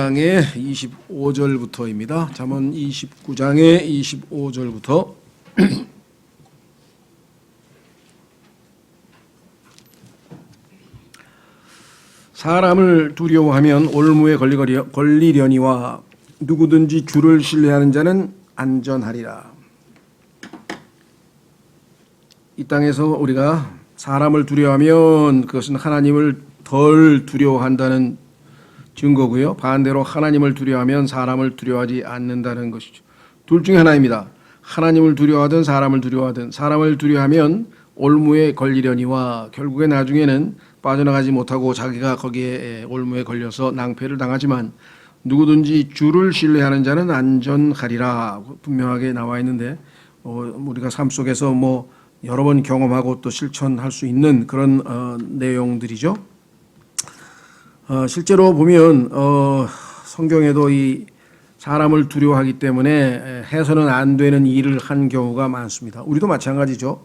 29장의 25절부터입니다. 잠언 29장의 25절부터 사람을 두려워하면 올무에 걸리려니와 누구든지 주를 신뢰하는 자는 안전하리라. 이 땅에서 우리가 사람을 두려워하면 그것은 하나님을 덜 두려워한다는 증거고요. 반대로 하나님을 두려워하면 사람을 두려워하지 않는다는 것이죠. 둘 중에 하나입니다. 하나님을 두려워하든 사람을 두려워하든 사람을 두려워하면 올무에 걸리려니와 결국에 나중에는 빠져나가지 못하고 자기가 거기에 올무에 걸려서 낭패를 당하지만 누구든지 주를 신뢰하는 자는 안전하리라 분명하게 나와 있는데 우리가 삶 속에서 여러 번 경험하고 또 실천할 수 있는 그런 내용들이죠. 실제로 보면 성경에도 이 사람을 두려워하기 때문에 해서는 안 되는 일을 한 경우가 많습니다. 우리도 마찬가지죠.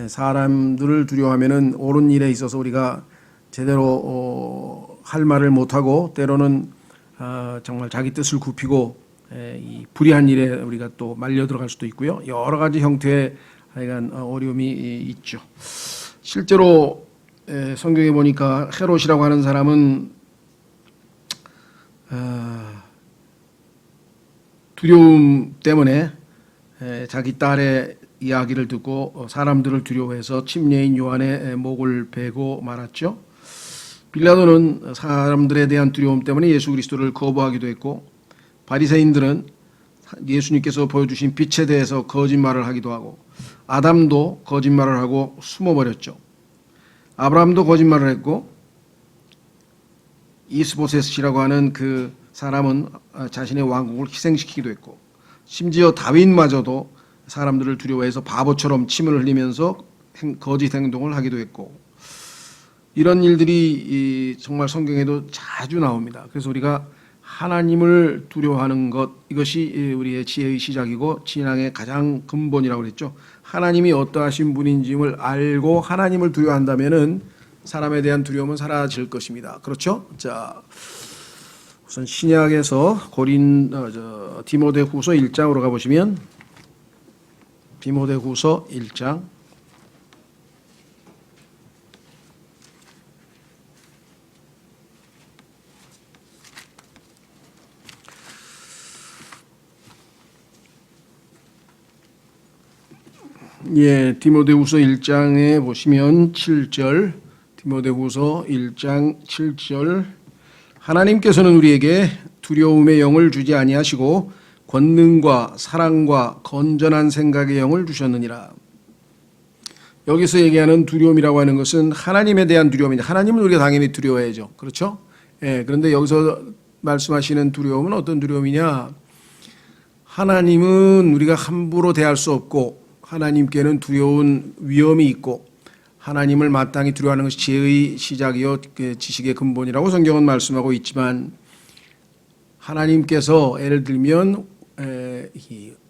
사람들을 두려워하면은 옳은 일에 있어서 우리가 제대로 할 말을 못하고 때로는 정말 자기 뜻을 굽히고 이 불의한 일에 우리가 또 말려 들어갈 수도 있고요. 여러 가지 형태의 하여간 어려움이 있죠. 실제로 성경에 보니까 헤롯이라고 하는 사람은 두려움 때문에 자기 딸의 이야기를 듣고 사람들을 두려워해서 침례인 요한의 목을 베고 말았죠. 빌라도는 사람들에 대한 두려움 때문에 예수 그리스도를 거부하기도 했고 바리새인들은 예수님께서 보여주신 빛에 대해서 거짓말을 하기도 하고 아담도 거짓말을 하고 숨어버렸죠. 아브라함도 거짓말을 했고 이스보셋이라고 하는 그 사람은 자신의 왕국을 희생시키기도 했고 심지어 다윗마저도 사람들을 두려워해서 바보처럼 침을 흘리면서 거짓 행동을 하기도 했고 이런 일들이 정말 성경에도 자주 나옵니다. 그래서 우리가 하나님을 두려워하는 것 이것이 우리의 지혜의 시작이고 신앙의 가장 근본이라고 그랬죠. 하나님이 어떠하신 분인지를 알고 하나님을 두려워한다면은 사람에 대한 두려움은 사라질 것입니다. 그렇죠? 자, 우선 신약에서 디모데후서 1장으로 가보시면 디모데후서 1장 디모데후서 1장에 보시면 7절 디모데후서 1장 7절 하나님께서는 우리에게 두려움의 영을 주지 아니하시고 권능과 사랑과 건전한 생각의 영을 주셨느니라. 여기서 얘기하는 두려움이라고 하는 것은 하나님에 대한 두려움이죠. 하나님은 우리가 당연히 두려워해야죠. 그렇죠? 그런데 여기서 말씀하시는 두려움은 어떤 두려움이냐? 하나님은 우리가 함부로 대할 수 없고 하나님께는 두려운 위험이 있고 하나님을 마땅히 두려워하는 것이 지혜의 시작이요 지식의 근본이라고 성경은 말씀하고 있지만 하나님께서 예를 들면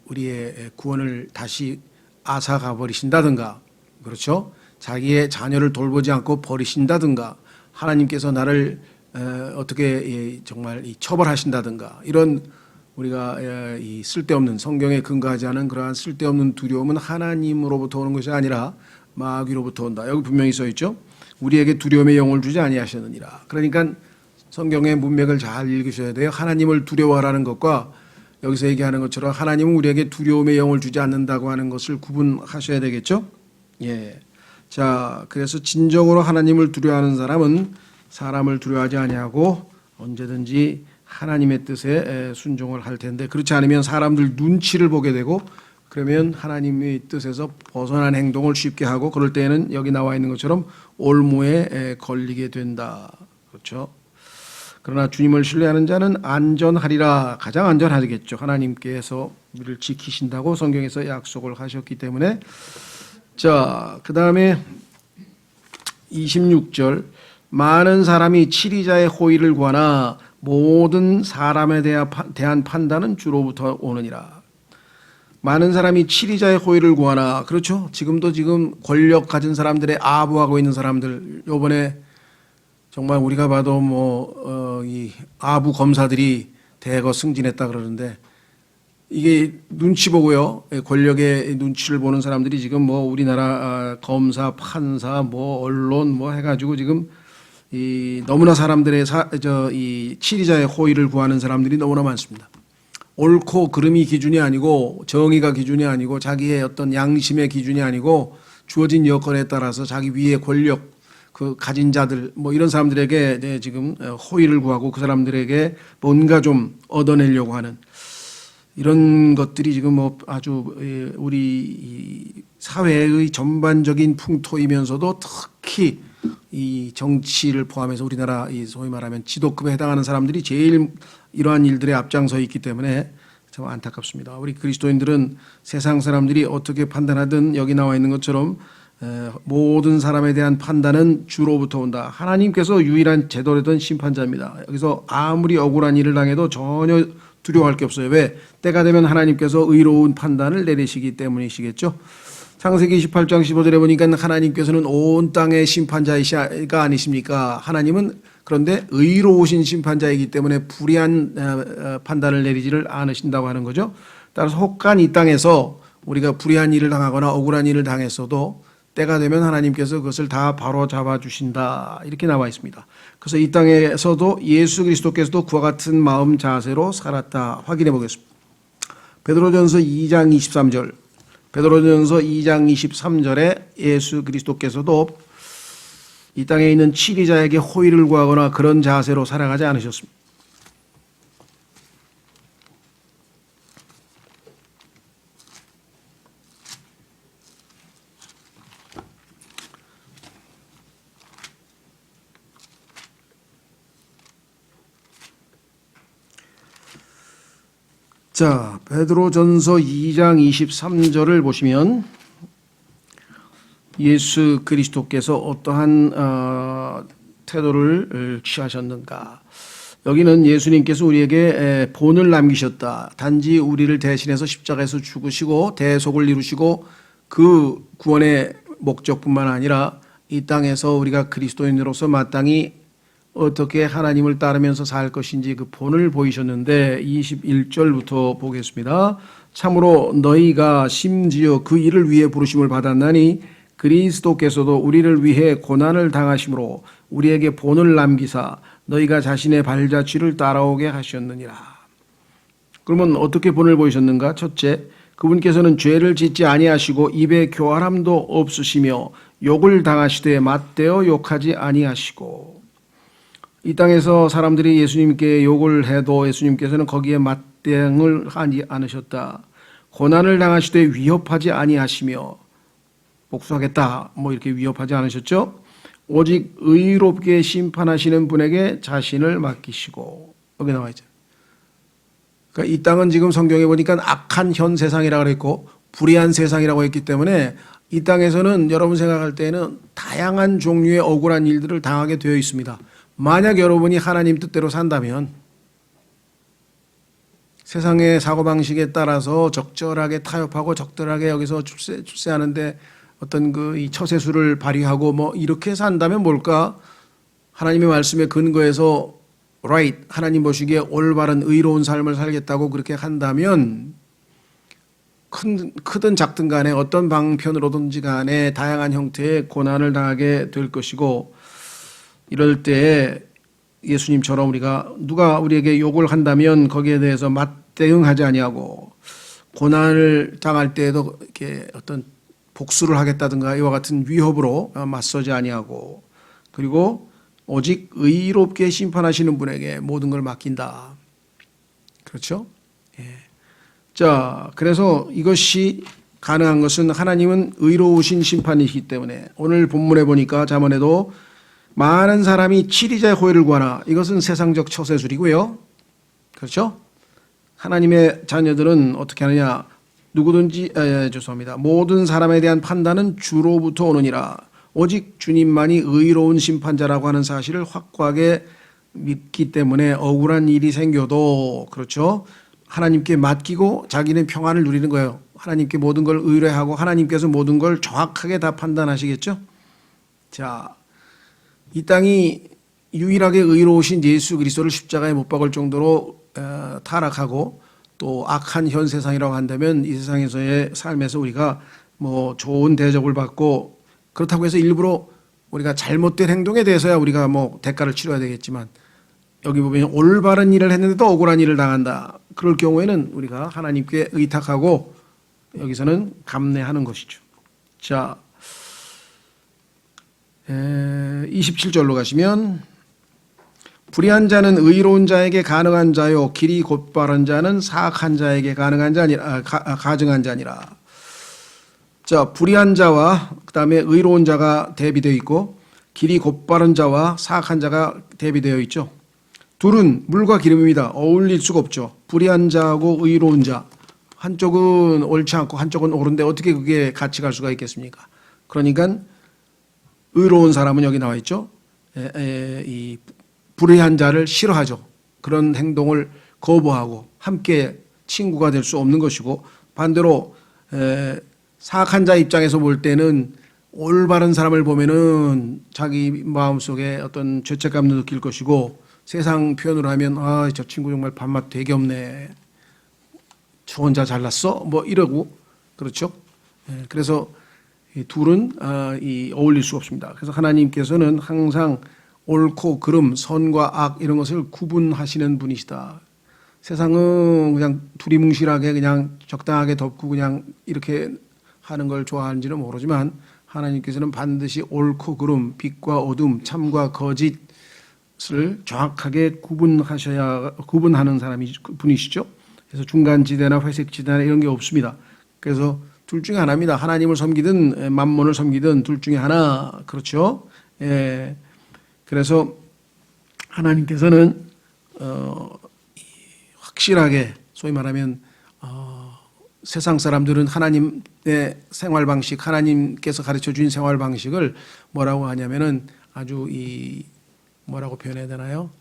우리의 구원을 다시 앗아가 버리신다든가 그렇죠? 자기의 자녀를 돌보지 않고 버리신다든가 하나님께서 나를 어떻게 정말 처벌하신다든가 이런 우리가 이 쓸데없는 성경에 근거하지 않은 그러한 쓸데없는 두려움은 하나님으로부터 오는 것이 아니라 마귀로부터 온다. 여기 분명히 써 있죠. 우리에게 두려움의 영을 주지 아니하셨느니라. 그러니까 성경의 문맥을 잘 읽으셔야 돼요. 하나님을 두려워하라는 것과 여기서 얘기하는 것처럼 하나님은 우리에게 두려움의 영을 주지 않는다고 하는 것을 구분하셔야 되겠죠. 자, 그래서 진정으로 하나님을 두려워하는 사람은 사람을 두려워하지 아니하고 언제든지 하나님의 뜻에 순종을 할 텐데 그렇지 않으면 사람들 눈치를 보게 되고 그러면 하나님의 뜻에서 벗어난 행동을 쉽게 하고 그럴 때에는 여기 나와 있는 것처럼 올무에 걸리게 된다. 그렇죠? 그러나 주님을 신뢰하는 자는 안전하리라. 가장 안전하겠죠. 하나님께서 우리를 지키신다고 성경에서 약속을 하셨기 때문에 자, 그 다음에 26절 많은 사람이 치리자의 호의를 구하나 모든 사람에 대한 판단은 주로부터 오느니라. 많은 사람이 치리자의 호의를 구하나 그렇죠? 지금 권력 가진 사람들의 아부하고 있는 사람들 요번에 정말 우리가 봐도 이 아부 검사들이 대거 승진했다 그러는데 이게 눈치 보고요. 권력의 눈치를 보는 사람들이 지금 우리나라 검사, 판사, 언론 해가지고 지금 이 너무나 사람들의 이 치리자의 호의를 구하는 사람들이 너무나 많습니다. 옳고 그름이 기준이 아니고 정의가 기준이 아니고 자기의 어떤 양심의 기준이 아니고 주어진 여건에 따라서 자기 위에 권력 그 가진 자들 이런 사람들에게 지금 호의를 구하고 그 사람들에게 뭔가 좀 얻어내려고 하는 이런 것들이 지금 아주 우리 사회의 전반적인 풍토이면서도 특히 이 정치를 포함해서 우리나라 이 소위 말하면 지도급에 해당하는 사람들이 제일 이러한 일들에 앞장서 있기 때문에 참 안타깝습니다. 우리 그리스도인들은 세상 사람들이 어떻게 판단하든 여기 나와 있는 것처럼 모든 사람에 대한 판단은 주로부터 온다. 하나님께서 유일한 제도되던 심판자입니다. 여기서 아무리 억울한 일을 당해도 전혀 두려워할 게 없어요. 왜? 때가 되면 하나님께서 의로운 판단을 내리시기 때문이시겠죠. 창세기 28장 15절에 보니까 하나님께서는 온 땅의 심판자이가 아니십니까? 하나님은 그런데 의로우신 심판자이기 때문에 불의한 판단을 내리지를 않으신다고 하는 거죠. 따라서 혹간 이 땅에서 우리가 불의한 일을 당하거나 억울한 일을 당했어도 때가 되면 하나님께서 그것을 다 바로 잡아주신다 이렇게 나와 있습니다. 그래서 이 땅에서도 예수 그리스도께서도 그와 같은 마음 자세로 살았다 확인해 보겠습니다. 베드로전서 2장 23절 베드로전서 2장 23절에 예수 그리스도께서도 이 땅에 있는 치리자에게 호의를 구하거나 그런 자세로 살아가지 않으셨습니다. 자, 베드로전서 2장 23절을 보시면 예수 그리스도께서 어떠한 태도를 취하셨는가. 여기는 예수님께서 우리에게 본을 남기셨다. 단지 우리를 대신해서 십자가에서 죽으시고 대속을 이루시고 그 구원의 목적뿐만 아니라 이 땅에서 우리가 그리스도인으로서 마땅히 어떻게 하나님을 따르면서 살 것인지 그 본을 보이셨는데 21절부터 보겠습니다. 참으로 너희가 심지어 그 일을 위해 부르심을 받았나니 그리스도께서도 우리를 위해 고난을 당하심으로 우리에게 본을 남기사 너희가 자신의 발자취를 따라오게 하셨느니라. 그러면 어떻게 본을 보이셨는가? 첫째, 그분께서는 죄를 짓지 아니하시고 입에 교활함도 없으시며 욕을 당하시되 맞대어 욕하지 아니하시고. 이 땅에서 사람들이 예수님께 욕을 해도 예수님께서는 거기에 맞대응을 하지 않으셨다. 고난을 당하시되 위협하지 아니하시며 복수하겠다 이렇게 위협하지 않으셨죠. 오직 의롭게 심판하시는 분에게 자신을 맡기시고. 여기 나와 있죠. 그러니까 이 땅은 지금 성경에 보니까 악한 현 세상이라고 그랬고 불의한 세상이라고 했기 때문에 이 땅에서는 여러분 생각할 때에는 다양한 종류의 억울한 일들을 당하게 되어 있습니다. 만약 여러분이 하나님 뜻대로 산다면 세상의 사고방식에 따라서 적절하게 타협하고 적절하게 여기서 출세하는데 어떤 이 처세술을 발휘하고 이렇게 산다면 뭘까? 하나님의 말씀에 근거해서 right, 하나님 보시기에 올바른 의로운 삶을 살겠다고 그렇게 한다면 크든 작든 간에 어떤 방편으로든지 간에 다양한 형태의 고난을 당하게 될 것이고 이럴 때 예수님처럼 누가 우리에게 욕을 한다면 거기에 대해서 맞대응하지 아니하고 고난을 당할 때에도 이렇게 어떤 복수를 하겠다든가 이와 같은 위협으로 맞서지 아니하고 그리고 오직 의롭게 심판하시는 분에게 모든 걸 맡긴다. 그렇죠? 예. 자, 그래서 이것이 가능한 것은 하나님은 의로우신 심판이시기 때문에 오늘 본문에 보니까 잠언에도 많은 사람이 치리자의 호의를 구하나 이것은 세상적 처세술이고요. 그렇죠? 하나님의 자녀들은 어떻게 하느냐? 누구든지 죄송합니다. 모든 사람에 대한 판단은 주로부터 오느니라. 오직 주님만이 의로운 심판자라고 하는 사실을 확고하게 믿기 때문에 억울한 일이 생겨도 그렇죠. 하나님께 맡기고 자기는 평안을 누리는 거예요. 하나님께 모든 걸 의뢰하고 하나님께서 모든 걸 정확하게 다 판단하시겠죠. 자, 이 땅이 유일하게 의로우신 예수 그리스도를 십자가에 못 박을 정도로 타락하고 또 악한 현 세상이라고 한다면 이 세상에서의 삶에서 우리가 뭐 좋은 대접을 받고 그렇다고 해서 일부러 우리가 잘못된 행동에 대해서야 우리가 뭐 대가를 치러야 되겠지만 여기 보면 올바른 일을 했는데도 억울한 일을 당한다. 그럴 경우에는 우리가 하나님께 의탁하고 여기서는 감내하는 것이죠. 자, 27절로 가시면 불의한 자는 의로운 자에게 가능한 자요 길이 곧바른 자는 사악한 자에게 가능한 자니라 가증한 자니라. 자, 불의한 자와 그다음에 의로운 자가 대비되어 있고 길이 곧바른 자와 사악한 자가 대비되어 있죠. 둘은 물과 기름입니다. 어울릴 수가 없죠. 불의한 자하고 의로운 자 한쪽은 옳지 않고 한쪽은 옳은데 어떻게 그게 같이 갈 수가 있겠습니까? 그러니까 의로운 사람은 여기 나와 있죠. 이 불의한 자를 싫어하죠. 그런 행동을 거부하고 함께 친구가 될 수 없는 것이고 반대로 사악한 자 입장에서 볼 때는 올바른 사람을 보면은 자기 마음속에 어떤 죄책감도 느낄 것이고 세상 표현으로 하면 아, 저 친구 정말 밥맛 되게 없네. 저 혼자 잘났어? 뭐 이러고 그렇죠. 그래서 이 둘은 어울릴 수 없습니다. 그래서 하나님께서는 항상 옳고 그름, 선과 악 이런 것을 구분하시는 분이시다. 세상은 그냥 두리뭉실하게 그냥 적당하게 덮고 그냥 이렇게 하는 걸 좋아하는지는 모르지만 하나님께서는 반드시 옳고 그름, 빛과 어둠, 참과 거짓을 정확하게 구분하는 분이시죠. 그래서 중간지대나 회색지대나 이런 게 없습니다. 그래서 둘 중에 하나입니다. 하나님을 섬기든 만몬을 섬기든 둘 중에 하나. 그렇죠. 예. 그래서 하나님께서는 확실하게 소위 말하면 세상 사람들은 하나님의 생활 방식, 하나님께서 가르쳐 주신 생활 방식을 뭐라고 하냐면은 아주 뭐라고 표현해야 되나요?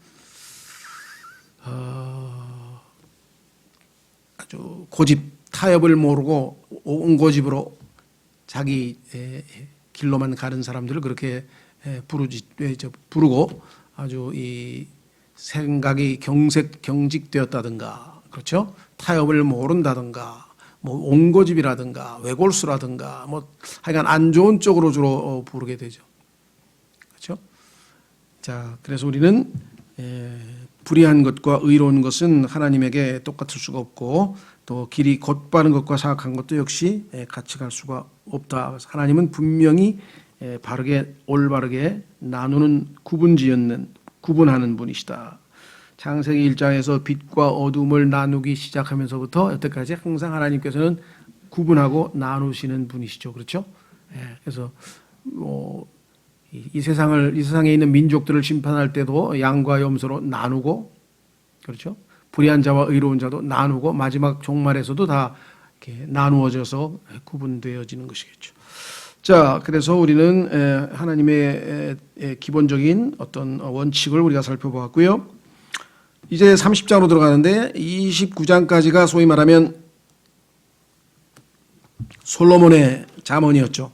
아주 고집, 타협을 모르고 온고집으로 자기 길로만 가는 사람들을 그렇게 부르고 아주 이 생각이 경직되었다든가 그렇죠? 타협을 모른다든가 뭐 온고집이라든가 외골수라든가 뭐 하여간 안 좋은 쪽으로 주로 부르게 되죠. 그렇죠? 자, 그래서 우리는 불의한 것과 의로운 것은 하나님에게 똑같을 수가 없고 또 길이 곧바른 것과 사악한 것도 역시 같이 갈 수가 없다. 그래서 하나님은 분명히 바르게 올바르게 나누는 구분하는 분이시다. 창세기 1장에서 빛과 어둠을 나누기 시작하면서부터 여태까지 항상 하나님께서는 구분하고 나누시는 분이시죠. 그렇죠? 그래서 이 세상에 있는 민족들을 심판할 때도 양과 염소로 나누고 그렇죠? 불의한 자와 의로운 자도 나누고 마지막 종말에서도 다 이렇게 나누어져서 구분되어지는 것이겠죠. 자, 그래서 우리는 하나님의 기본적인 어떤 원칙을 우리가 살펴보았고요. 이제 30장으로 들어가는데 29장까지가 소위 말하면 솔로몬의 잠언이었죠.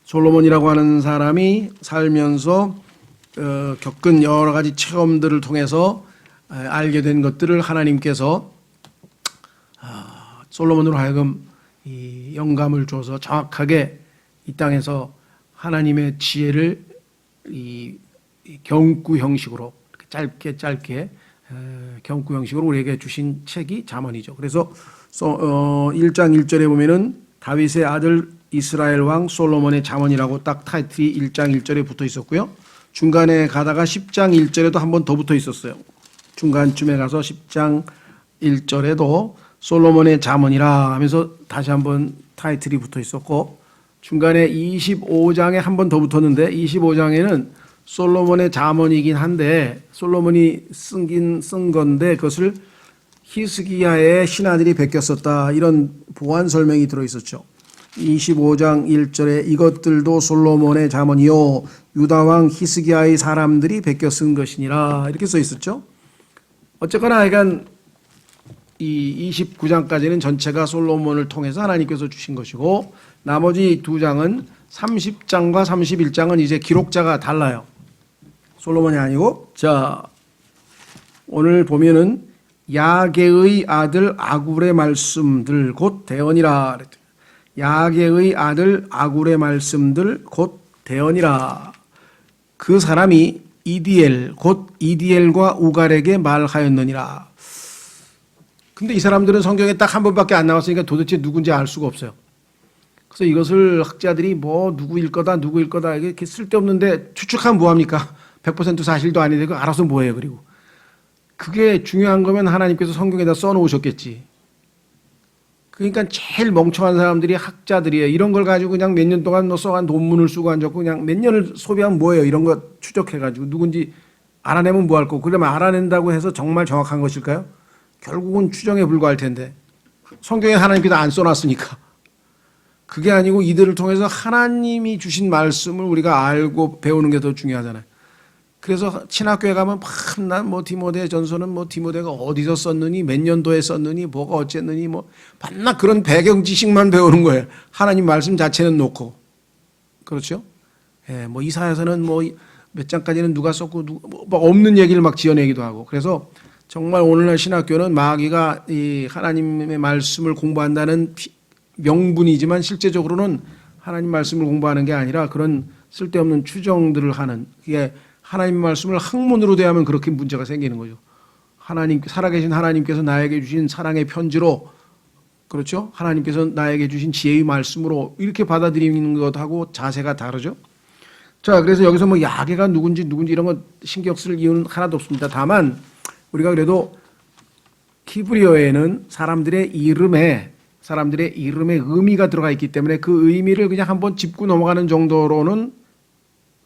솔로몬이라고 하는 사람이 살면서 겪은 여러 가지 체험들을 통해서 알게 된 것들을 하나님께서 솔로몬으로 하여금 이 영감을 줘서 정확하게 이 땅에서 하나님의 지혜를 이 경구 형식으로 짧게 경구 형식으로 우리에게 주신 책이 잠언이죠. 그래서 1장 1절에 보면은 다윗의 아들 이스라엘 왕 솔로몬의 잠언이라고 딱 타이틀이 1장 1절에 붙어 있었고요. 중간에 가다가 10장 1절에도 한 번 더 붙어 있었어요. 중간쯤에 가서 10장 1절에도 솔로몬의 잠언이라 하면서 다시 한번 타이틀이 붙어 있었고 중간에 25장에 한 번 더 붙었는데 25장에는 솔로몬의 잠언이긴 한데 솔로몬이 쓴 건데 그것을 히스기야의 신하들이 베꼈었다 이런 보완 설명이 들어있었죠. 25장 1절에 이것들도 솔로몬의 잠언이요 유다왕 히스기야의 사람들이 베껴 쓴 것이니라 이렇게 써 있었죠. 어쨌거나 하여간 이 29장까지는 전체가 솔로몬을 통해서 하나님께서 주신 것이고 나머지 두 장은 30장과 31장은 이제 기록자가 달라요. 솔로몬이 아니고, 자, 오늘 보면은 야게의 아들 아굴의 말씀들 곧 대언이라. 야게의 아들 아굴의 말씀들 곧 대언이라. 그 사람이 이디엘 곧 이디엘과 우갈에게 말하였느니라. 근데 이 사람들은 성경에 딱 한 번밖에 안 나왔으니까 도대체 누군지 알 수가 없어요. 그래서 이것을 학자들이 뭐 누구일 거다 이렇게 쓸데없는데 추측하면 뭐합니까? 100% 사실도 아닌데 그 알아서 뭐해요. 그리고 그게 중요한 거면 하나님께서 성경에다 써놓으셨겠지. 그러니까 제일 멍청한 사람들이 학자들이에요. 이런 걸 가지고 그냥 몇 년 동안 뭐 써간 논문을 쓰고 앉았고 그냥 몇 년을 소비하면 뭐예요. 이런 거 추적해가지고 누군지 알아내면 뭐 할 거고. 그러면 알아낸다고 해서 정말 정확한 것일까요? 결국은 추정에 불과할 텐데 성경에 하나님께서 안 써놨으니까. 그게 아니고 이들을 통해서 하나님이 주신 말씀을 우리가 알고 배우는 게 더 중요하잖아요. 그래서 신학교에 가면 난 뭐 디모데 전서는 뭐 디모데가 어디서 썼느니 몇 년도에 썼느니 뭐가 어쨌느니 뭐 반나 그런 배경 지식만 배우는 거예요. 하나님 말씀 자체는 놓고. 그렇죠? 예, 뭐 이사야서는 뭐 몇 장까지는 누가 썼고 뭐 없는 얘기를 막 지어내기도 하고. 그래서 정말 오늘날 신학교는 마귀가 이 하나님의 말씀을 공부한다는 명분이지만 실제적으로는 하나님 말씀을 공부하는 게 아니라 그런 쓸데없는 추정들을 하는, 그게 하나님 말씀을 학문으로 대하면 그렇게 문제가 생기는 거죠. 하나님, 살아계신 하나님께서 나에게 주신 사랑의 편지로, 그렇죠? 하나님께서 나에게 주신 지혜의 말씀으로 이렇게 받아들이는 것하고 자세가 다르죠. 자, 그래서 여기서 뭐 야게가 누군지 이런 거 신경 쓸 이유는 하나도 없습니다. 다만 우리가 그래도 히브리어에는 사람들의 이름에 의미가 들어가 있기 때문에 그 의미를 그냥 한번 짚고 넘어가는 정도로는,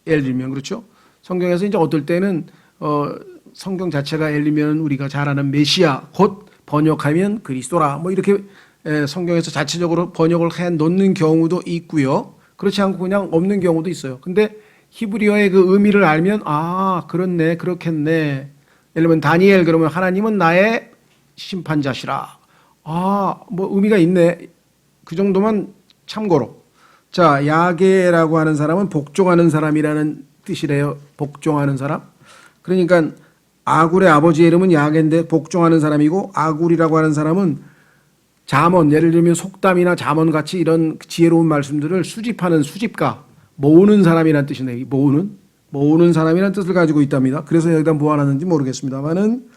예를 들면 그렇죠? 성경에서 이제 어떨 때는 성경 자체가 예를 들면 우리가 잘 아는 메시아 곧 번역하면 그리스도라 뭐 이렇게 성경에서 자체적으로 번역을 해 놓는 경우도 있고요. 그렇지 않고 그냥 없는 경우도 있어요. 근데 히브리어의 그 의미를 알면 아 그렇네 그렇겠네. 예를 들면 다니엘 그러면 하나님은 나의 심판자시라. 아 뭐 의미가 있네. 그 정도만 참고로. 자, 야게라고 하는 사람은 복종하는 사람이라는 뜻이래요. 복종하는 사람. 그러니까 아굴의 아버지의 이름은 야게인데 복종하는 사람이고, 아굴이라고 하는 사람은 잠언, 예를 들면 속담이나 잠언 같이 이런 지혜로운 말씀들을 수집하는 수집가, 모으는 사람이라는 뜻이네요. 모으는 사람이라는 뜻을 가지고 있답니다. 그래서 여기다 모아놨는지 모르겠습니다만은.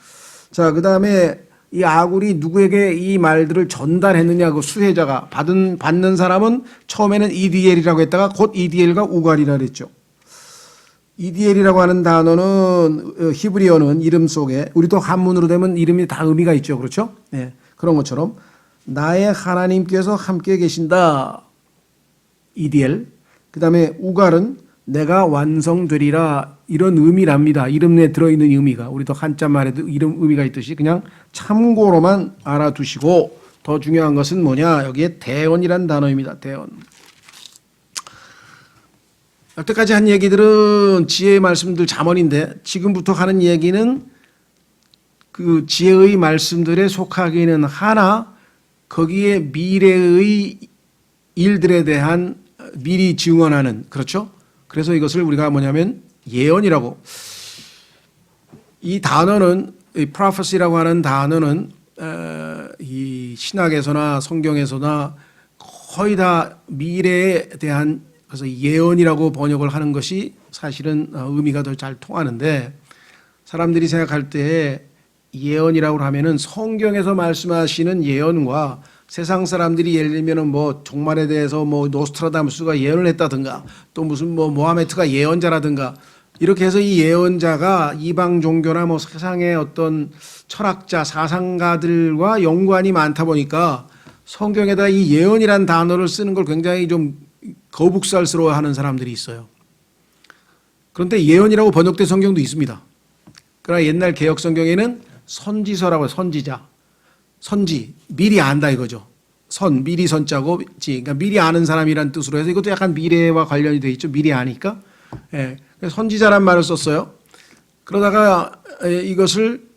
자, 그 다음에 이 아굴이 누구에게 이 말들을 전달했느냐, 그 수혜자가 받는 사람은 처음에는 이디엘이라고 했다가 곧 이디엘과 우갈이라 그랬죠. 이디엘이라고 하는 단어는 히브리어는 이름 속에, 우리도 한문으로 되면 이름이 다 의미가 있죠. 그렇죠? 네, 그런 것처럼 나의 하나님께서 함께 계신다. 이디엘. 그 다음에 우갈은 내가 완성되리라, 이런 의미랍니다. 이름에 들어있는 의미가. 우리도 한자말에도 이름 의미가 있듯이 그냥 참고로만 알아두시고, 더 중요한 것은 뭐냐, 여기에 대언이란 단어입니다. 대언. 여태까지 한 얘기들은 지혜의 말씀들 잠언인데, 지금부터 하는 얘기는 그 지혜의 말씀들에 속하기는 하나 거기에 미래의 일들에 대한 미리 증언하는, 그렇죠? 그래서 이것을 우리가 뭐냐면 예언이라고. 이 단어는, 이 prophecy라고 하는 단어는 이 신학에서나 성경에서나 거의 다 미래에 대한, 그래서 예언이라고 번역을 하는 것이 사실은 의미가 더 잘 통하는데, 사람들이 생각할 때 예언이라고 하면은 성경에서 말씀하시는 예언과 세상 사람들이 예를 들면은 뭐 종말에 대해서 뭐 노스트라다무스가 예언을 했다든가, 또 무슨 뭐 모하메트가 예언자라든가, 이렇게 해서 이 예언자가 이방 종교나 뭐 세상의 어떤 철학자, 사상가들과 연관이 많다 보니까 성경에다 이 예언이란 단어를 쓰는 걸 굉장히 좀 거북살스러워 하는 사람들이 있어요. 그런데 예언이라고 번역된 성경도 있습니다. 그러나 옛날 개혁 성경에는 선지서라고 해요. 선지자. 선지, 미리 안다 이거죠. 미리 선자고, 그러니까 미리 아는 사람이란 뜻으로 해서 이것도 약간 미래와 관련이 돼 있죠. 미리 아니까. 예. 선지자란 말을 썼어요. 그러다가 이것을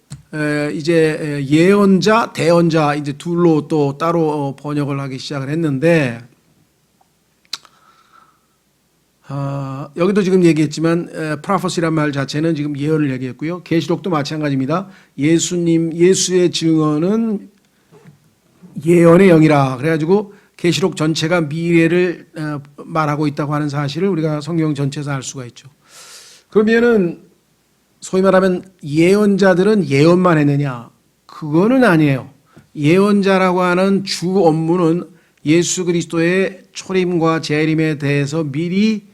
이제 예언자, 대언자 이제 둘로 또 따로 번역을 하기 시작을 했는데, 여기도 지금 얘기했지만 프로페시란 말 자체는 지금 예언을 얘기했고요. 계시록도 마찬가지입니다. 예수의 증언은 예언의 영이라 그래가지고 계시록 전체가 미래를 말하고 있다고 하는 사실을 우리가 성경 전체에서 알 수가 있죠. 그러면은 소위 말하면 예언자들은 예언만 했느냐? 그거는 아니에요. 예언자라고 하는 주 업무는 예수 그리스도의 초림과 재림에 대해서 미리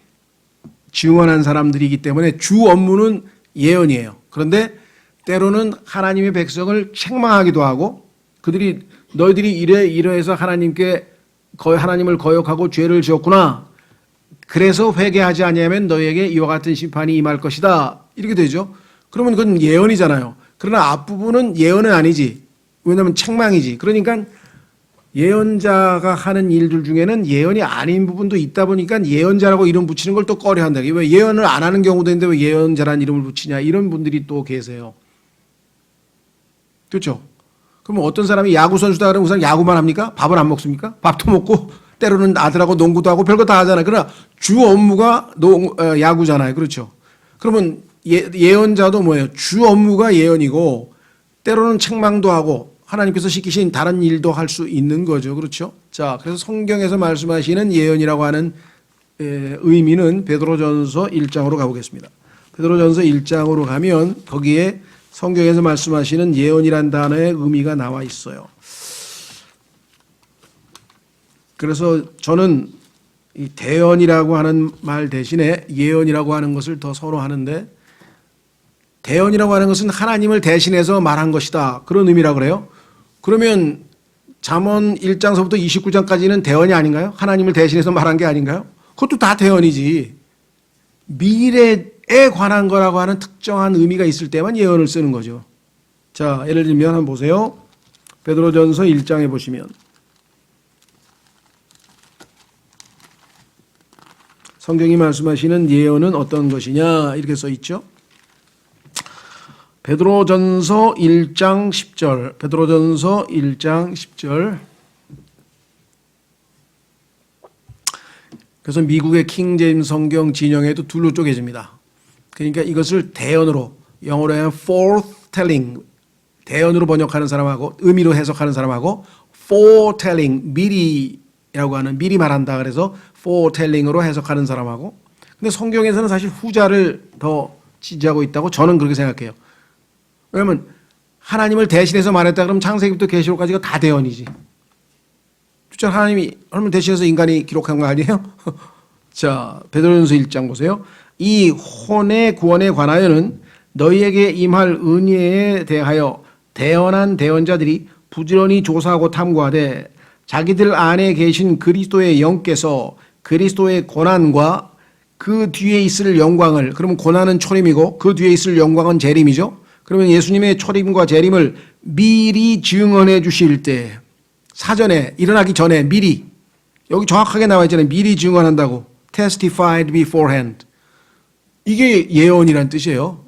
증언한 사람들이기 때문에 주 업무는 예언이에요. 그런데 때로는 하나님의 백성을 책망하기도 하고 그들이 너희들이 이러해서 하나님을 거역하고 죄를 지었구나. 그래서 회개하지 아니하면 너희에게 이와 같은 심판이 임할 것이다. 이렇게 되죠. 그러면 그건 예언이잖아요. 그러나 앞부분은 예언은 아니지. 왜냐하면 책망이지. 그러니까 예언자가 하는 일들 중에는 예언이 아닌 부분도 있다 보니까 예언자라고 이름 붙이는 걸 또 꺼려한다. 왜 예언을 안 하는 경우도 있는데 왜 예언자라는 이름을 붙이냐. 이런 분들이 또 계세요. 그렇죠? 그럼 어떤 사람이 야구 선수다 그러면 우선 야구만 합니까? 밥을 안 먹습니까? 밥도 먹고 때로는 아들하고 농구도 하고 별거 다 하잖아요. 그러나 주 업무가 야구잖아요. 그렇죠? 그러면 예언자도 뭐예요? 주 업무가 예언이고 때로는 책망도 하고 하나님께서 시키신 다른 일도 할 수 있는 거죠. 그렇죠? 자, 그래서 성경에서 말씀하시는 예언이라고 하는 의미는 베드로전서 1장으로 가보겠습니다. 베드로전서 1장으로 가면 거기에 성경에서 말씀하시는 예언이란 단어의 의미가 나와 있어요. 그래서 저는 이 대언이라고 하는 말 대신에 예언이라고 하는 것을 더 선호하는데 대언이라고 하는 것은 하나님을 대신해서 말한 것이다. 그런 의미라고 그래요. 그러면 잠언 1장서부터 29장까지는 대언이 아닌가요? 하나님을 대신해서 말한 게 아닌가요? 그것도 다 대언이지. 미래에 관한 거라고 하는 특정한 의미가 있을 때만 예언을 쓰는 거죠. 자, 예를 들면 한번 보세요. 베드로전서 1장에 보시면 성경이 말씀하시는 예언은 어떤 것이냐 이렇게 써 있죠. 베드로전서 1장 10절. 베드로전서 1장 10절. 그래서 미국의 킹제임스 성경 진영에도 둘로 쪼개집니다. 그러니까 이것을 대언으로 영어로 하면 foretelling 대언으로 번역하는 사람하고 의미로 해석하는 사람하고 foretelling 미리라고 하는 미리 말한다 그래서 foretelling으로 해석하는 사람하고 근데 성경에서는 사실 후자를 더 지지하고 있다고 저는 그렇게 생각해요. 왜냐하면 하나님을 대신해서 말했다 그러면 창세기부터 계시록까지가 다 대언이지. 진짜 하나님이 대신해서 인간이 기록한 거 아니에요? 자, 베드로전서 1장 보세요. 이 혼의 구원에 관하여는 너희에게 임할 은혜에 대하여 대언한 대언자들이 부지런히 조사하고 탐구하되 자기들 안에 계신 그리스도의 영께서 그리스도의 고난과 그 뒤에 있을 영광을 그러면 고난은 초림이고 그 뒤에 있을 영광은 재림이죠. 그러면 예수님의 초림과 재림을 미리 증언해 주실 때 사전에 일어나기 전에 미리 여기 정확하게 나와 있잖아요. 미리 증언한다고 testified beforehand 이게 예언이란 뜻이에요.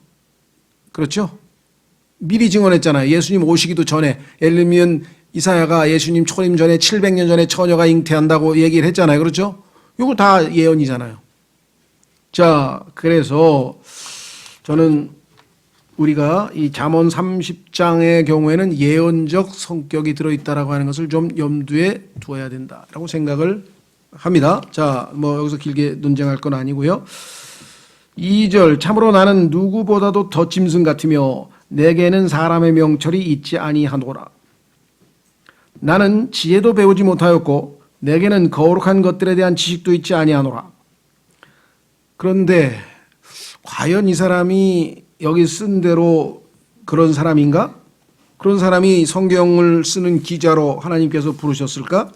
그렇죠? 미리 증언했잖아요. 예수님 오시기도 전에 예를 들면 이사야가 예수님 초림 전에 700년 전에 처녀가 잉태한다고 얘기를 했잖아요. 그렇죠? 이거 다 예언이잖아요. 자, 그래서 저는 우리가 이 잠언 30장의 경우에는 예언적 성격이 들어있다라고 하는 것을 좀 염두에 두어야 된다라고 생각을 합니다. 자, 뭐 여기서 길게 논쟁할 건 아니고요. 2절 참으로 나는 누구보다도 더 짐승 같으며 내게는 사람의 명철이 있지 아니하노라. 나는 지혜도 배우지 못하였고 내게는 거룩한 것들에 대한 지식도 있지 아니하노라. 그런데 과연 이 사람이 여기 쓴 대로 그런 사람인가? 그런 사람이 성경을 쓰는 기자로 하나님께서 부르셨을까?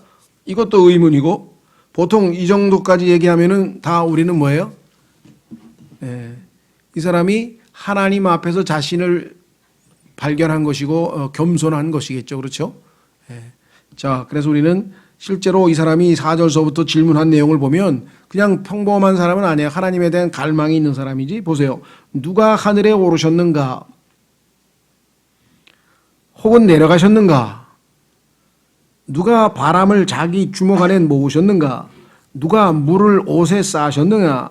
이것도 의문이고 보통 이 정도까지 얘기하면은 다 우리는 뭐예요? 이 사람이 하나님 앞에서 자신을 발견한 것이고 겸손한 것이겠죠. 그렇죠? 자, 그래서 우리는 실제로 이 사람이 4절서부터 질문한 내용을 보면 그냥 평범한 사람은 아니에요. 하나님에 대한 갈망이 있는 사람이지. 보세요. 누가 하늘에 오르셨는가? 혹은 내려가셨는가? 누가 바람을 자기 주먹 안에 모으셨는가? 누가 물을 옷에 싸셨느냐?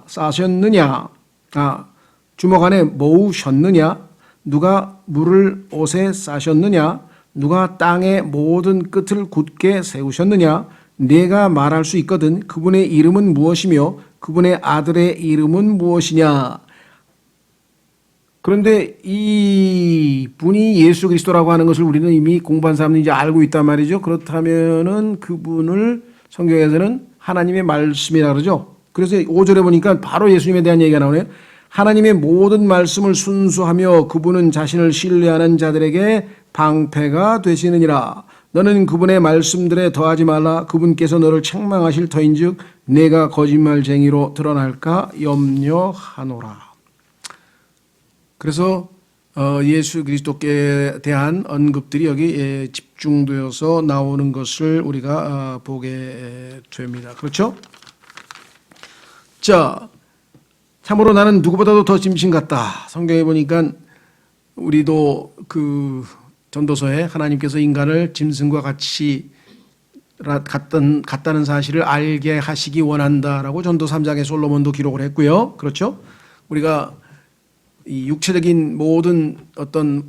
주먹 안에 모으셨느냐? 누가 물을 옷에 싸셨느냐? 누가 땅의 모든 끝을 굳게 세우셨느냐? 내가 말할 수 있거든. 그분의 이름은 무엇이며 그분의 아들의 이름은 무엇이냐? 그런데 이 분이 예수 그리스도라고 하는 것을 우리는 이미 공부한 사람들이 이제 알고 있단 말이죠. 그렇다면은 그분을 성경에서는 하나님의 말씀이라 그러죠. 그래서 5절에 보니까 바로 예수님에 대한 얘기가 나오네요. 하나님의 모든 말씀을 순수하며 그분은 자신을 신뢰하는 자들에게 방패가 되시느니라. 너는 그분의 말씀들에 더하지 말라. 그분께서 너를 책망하실 터인즉 내가 거짓말쟁이로 드러날까 염려하노라. 그래서 예수 그리스도께 대한 언급들이 여기 집중되어서 나오는 것을 우리가 보게 됩니다. 그렇죠? 자, 참으로 나는 누구보다도 더 짐승 같다. 성경에 보니까 우리도 그 전도서에 하나님께서 인간을 짐승과 같이 같다는 사실을 알게 하시기 원한다라고 전도 3장에 솔로몬도 기록을 했고요. 그렇죠? 우리가 이 육체적인 모든 어떤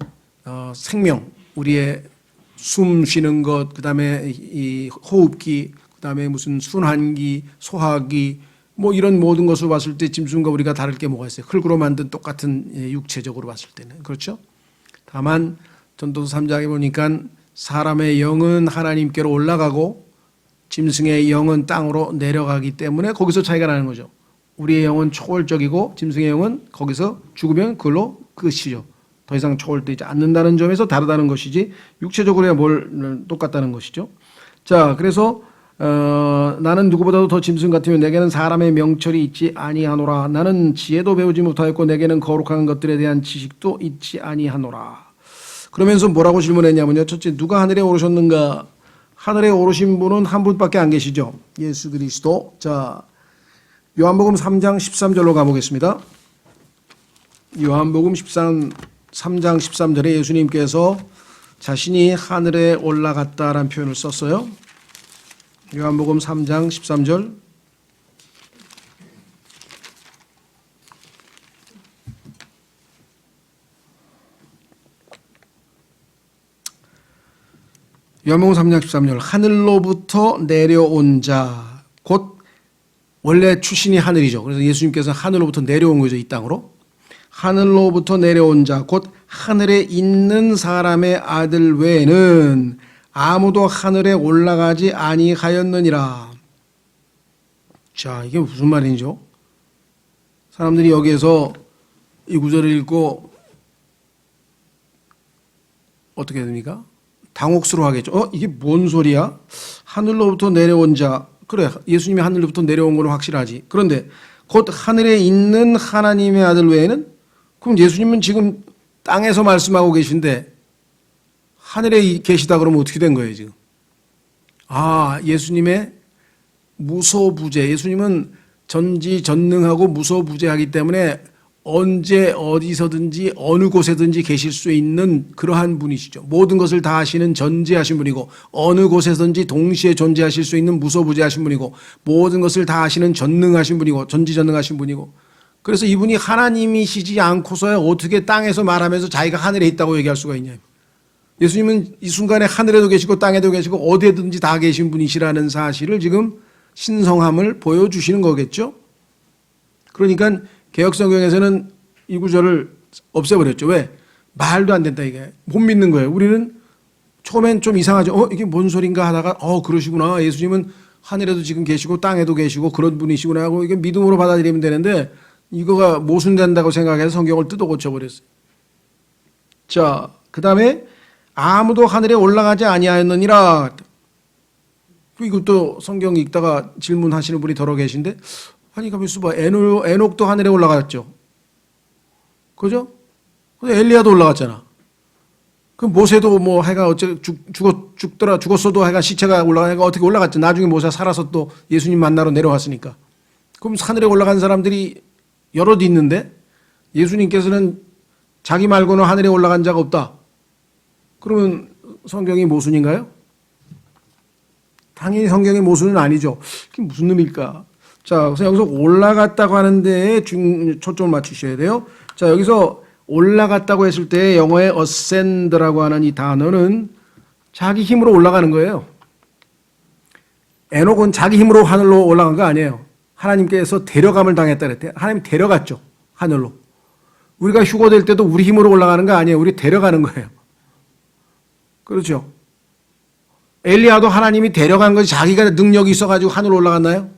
생명, 우리의 숨 쉬는 것, 그다음에 이 호흡기, 그다음에 무슨 순환기, 소화기, 뭐 이런 모든 것을 봤을 때 짐승과 우리가 다를 게 뭐가 있어요? 흙으로 만든 똑같은 육체적으로 봤을 때는 그렇죠. 다만 전도서 3장에 보니까 사람의 영은 하나님께로 올라가고 짐승의 영은 땅으로 내려가기 때문에 거기서 차이가 나는 거죠. 우리의 영은 초월적이고 짐승의 영은 거기서 죽으면 그걸로 끝이죠. 더 이상 초월되지 않는다는 점에서 다르다는 것이지 육체적으로야 뭘 똑같다는 것이죠. 자, 그래서 나는 누구보다도 더 짐승 같으면 내게는 사람의 명철이 있지 아니하노라. 나는 지혜도 배우지 못하였고 내게는 거룩한 것들에 대한 지식도 있지 아니하노라. 그러면서 뭐라고 질문했냐면요. 첫째, 누가 하늘에 오르셨는가? 하늘에 오르신 분은 한 분밖에 안 계시죠. 예수 그리스도. 자, 요한복음 3장 13절로 가보겠습니다. 요한복음 3장 13절에 예수님께서 자신이 하늘에 올라갔다라는 표현을 썼어요. 요한복음 3장 13절. 요한복음 3장 13절. 하늘로부터 내려온 자, 곧 원래 출신이 하늘이죠. 그래서 예수님께서 하늘로부터 내려온 거죠. 이 땅으로. 하늘로부터 내려온 자, 곧 하늘에 있는 사람의 아들 외에는 아무도 하늘에 올라가지 아니하였느니라. 자, 이게 무슨 말이죠? 사람들이 여기에서 이 구절을 읽고 어떻게 됩니까? 당혹스러워하겠죠. 이게 뭔 소리야? 하늘로부터 내려온 자. 그래, 예수님이 하늘로부터 내려온 건 확실하지. 그런데 곧 하늘에 있는 하나님의 아들 외에는, 그럼 예수님은 지금 땅에서 말씀하고 계신데 하늘에 계시다 그러면 어떻게 된 거예요 지금? 예수님의 무소부재. 예수님은 전지전능하고 무소부재하기 때문에 언제 어디서든지 어느 곳에든지 계실 수 있는 그러한 분이시죠. 모든 것을 다 하시는 전지하신 분이고 어느 곳에든지 동시에 존재하실 수 있는 무소부재하신 분이고 모든 것을 다 하시는 전능하신 분이고 전지전능하신 분이고, 그래서 이분이 하나님이시지 않고서야 어떻게 땅에서 말하면서 자기가 하늘에 있다고 얘기할 수가 있냐. 예수님은 이 순간에 하늘에도 계시고 땅에도 계시고 어디에든지 다 계신 분이시라는 사실을 지금 신성함을 보여주시는 거겠죠. 그러니까 개역성경에서는 이 구절을 없애버렸죠. 왜? 말도 안 된다 이게. 못 믿는 거예요. 우리는 처음엔 좀 이상하죠. 이게 뭔 소린가 하다가 그러시구나. 예수님은 하늘에도 지금 계시고 땅에도 계시고 그런 분이시구나 하고 이게 믿음으로 받아들이면 되는데 이거가 모순된다고 생각해서 성경을 뜯어 고쳐버렸어요. 자, 그 다음에 아무도 하늘에 올라가지 아니하였느니라. 이것도 성경 읽다가 질문하시는 분이 더러 계신데, 아니 가만있어 봐. 에녹도 하늘에 올라갔죠. 그죠? 엘리야도 올라갔잖아. 그럼 모세도 뭐 하여간 어째 죽었어도 하여간 시체가 올라가니까 어떻게 올라갔죠. 나중에 모세 살아서 또 예수님 만나러 내려왔으니까. 그럼 하늘에 올라간 사람들이 여럿 있는데 예수님께서는 자기 말고는 하늘에 올라간 자가 없다. 그러면 성경이 모순인가요? 당연히 성경의 모순은 아니죠. 그게 무슨 의미일까? 자, 그래서 여기서 올라갔다고 하는데 초점을 맞추셔야 돼요. 자, 여기서 올라갔다고 했을 때 영어의 ascend라고 하는 이 단어는 자기 힘으로 올라가는 거예요. 에녹은 자기 힘으로 하늘로 올라간 거 아니에요. 하나님께서 데려감을 당했다 그랬대요. 하나님 데려갔죠. 하늘로. 우리가 휴거될 때도 우리 힘으로 올라가는 거 아니에요. 우리 데려가는 거예요. 그렇죠. 엘리야도 하나님이 데려간 것이 자기가 능력이 있어가지고 하늘로 올라갔나요?